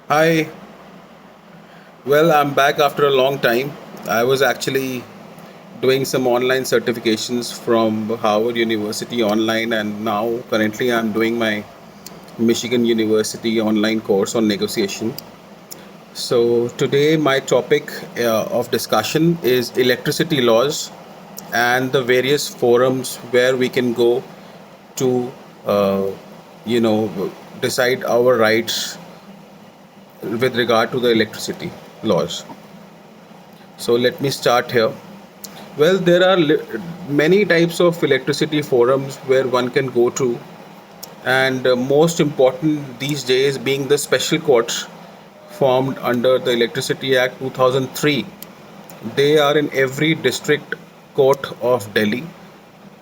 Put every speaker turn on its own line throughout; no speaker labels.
Hi, well, I'm back after a long time. I was actually doing some online certifications from Harvard University online, and now currently I'm doing my Michigan University online course on negotiation. So, today my topic of discussion is electricity laws and the various forums where we can go to, uh, you know, decide our rights with regard to the electricity laws. So, let me start here. Well, there are many types of electricity forums where one can go to, and most important these days being the special courts formed under the Electricity Act 2003. They are in every district court of Delhi,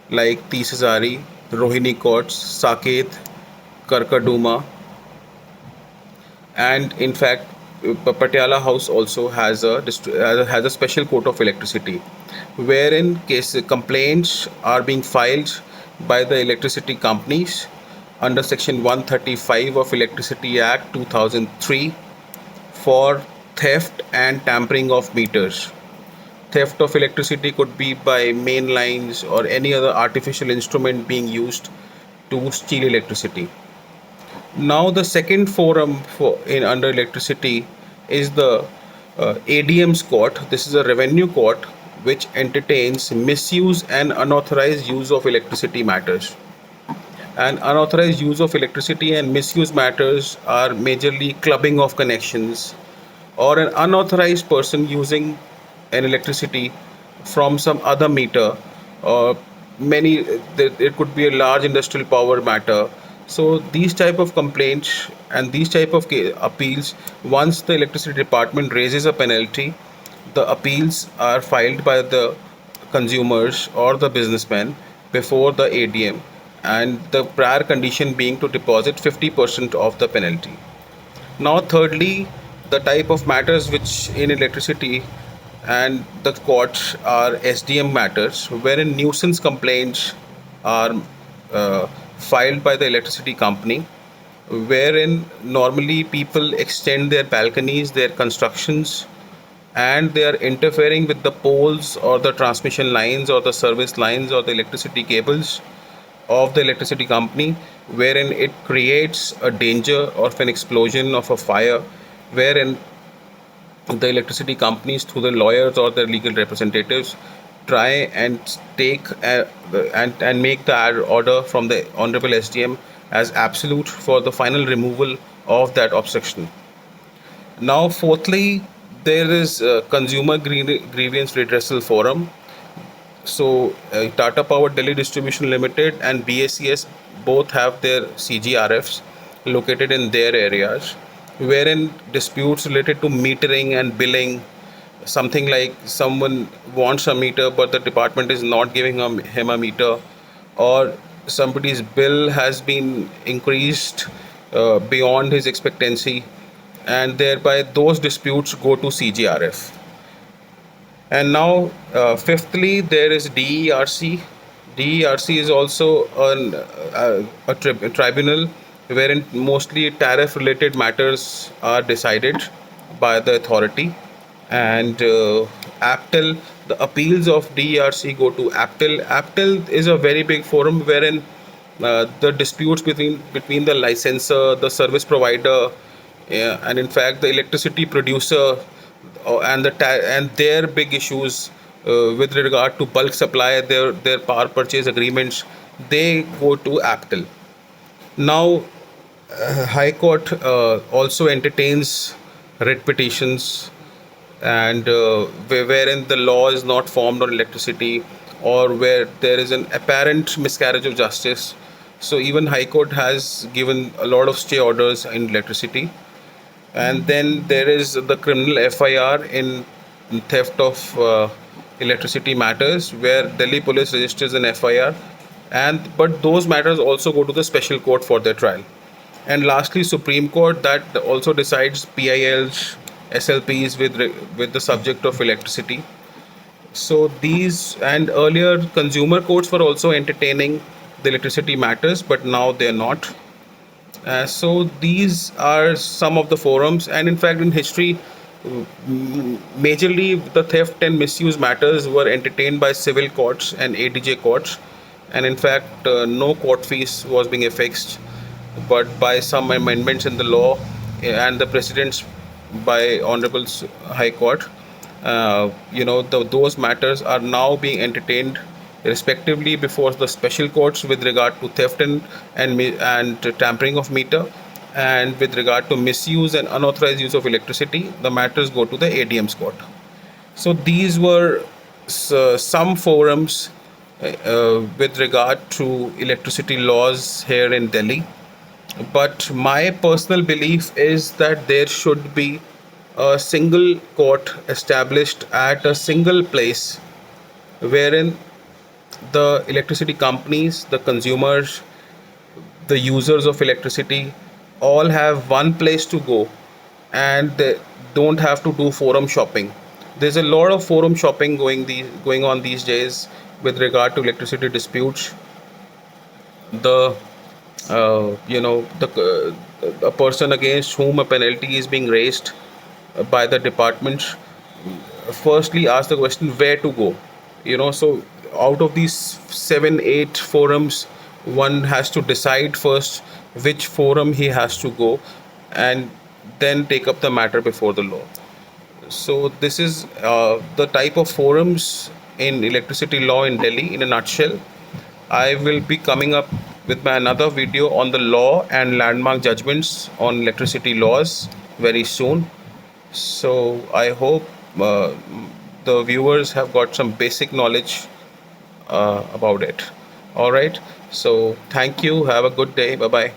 like Tisazari, Rohini courts, Saket, Karkaduma, and in fact, Patiala House also has a special court of electricity, wherein case complaints are being filed by the electricity companies under Section 135 of Electricity Act 2003 for theft and tampering of meters. Theft of electricity could be by main lines or any other artificial instrument being used to steal electricity. Now the second forum for in under electricity is the ADM's court. This is a revenue court which entertains misuse and unauthorized use of electricity matters. And unauthorized use of electricity and misuse matters are majorly clubbing of connections or an unauthorized person using an electricity from some other meter or many it could be a large industrial power matter. So these type of complaints and these type of appeals, once the electricity department raises a penalty, the appeals are filed by the consumers or the businessmen before the ADM, and the prior condition being to deposit 50% of the penalty. Now, thirdly, the type of matters which in electricity and the courts are SDM matters, wherein nuisance complaints are uh, filed by the electricity company, wherein normally people extend their balconies, their constructions, and they are interfering with the poles or the transmission lines or the service lines or the electricity cables of the electricity company, wherein it creates a danger of an explosion of a fire, wherein the electricity companies, through the lawyers or their legal representatives, try and take and make the order from the honorable SDM as absolute for the final removal of that obstruction. Now, fourthly, there is Consumer Grievance Redressal Forum. So, Tata Power Delhi Distribution Limited and BACS both have their CGRFs located in their areas, wherein disputes related to metering and billing, something like someone wants a meter but the department is not giving him a meter, or somebody's bill has been increased beyond his expectancy, and thereby those disputes go to CGRF. And now, fifthly, there is DERC. DERC is also a tribunal wherein mostly tariff related matters are decided by the authority. And APTEL, the appeals of DERC go to APTEL. APTEL is a very big forum wherein the disputes between the licensor, the service provider, and in fact the electricity producer and their big issues with regard to bulk supply, their power purchase agreements, they go to APTEL. Now, High Court also entertains writ petitions, and wherein the law is not formed on electricity or where there is an apparent miscarriage of justice. So even High Court has given a lot of stay orders in electricity. And then there is the criminal FIR in theft of electricity matters, where Delhi police registers an FIR, and but those matters also go to the special court for their trial. And lastly, Supreme Court that also decides PILs, SLPs with the subject of electricity. So these and earlier consumer courts were also entertaining the electricity matters, but now they're not. So these are some of the forums, and in fact, in history, majorly the theft and misuse matters were entertained by civil courts and ADJ courts, and in fact, no court fees was being affixed, but by some amendments in the law and the precedents by Honorable High Court, those matters are now being entertained respectively before the special courts with regard to theft and tampering of meter, and with regard to misuse and unauthorized use of electricity, the matters go to the ADM's court. So these were some forums with regard to electricity laws here in Delhi. But my personal belief is that there should be a single court established at a single place wherein the electricity companies, the consumers, the users of electricity all have one place to go, and they don't have to do forum shopping. There's a lot of forum shopping going on these days with regard to electricity disputes. The a person against whom a penalty is being raised by the department firstly ask the question where to go. So out of these 7 8 forums, one has to decide first which forum he has to go, and then take up the matter before the law. So this is the type of forums in electricity law in Delhi in a nutshell. I will be coming up with my another video on the law and landmark judgments on electricity laws very soon. So I hope the viewers have got some basic knowledge about it. All right. So thank you. Have a good day. Bye bye.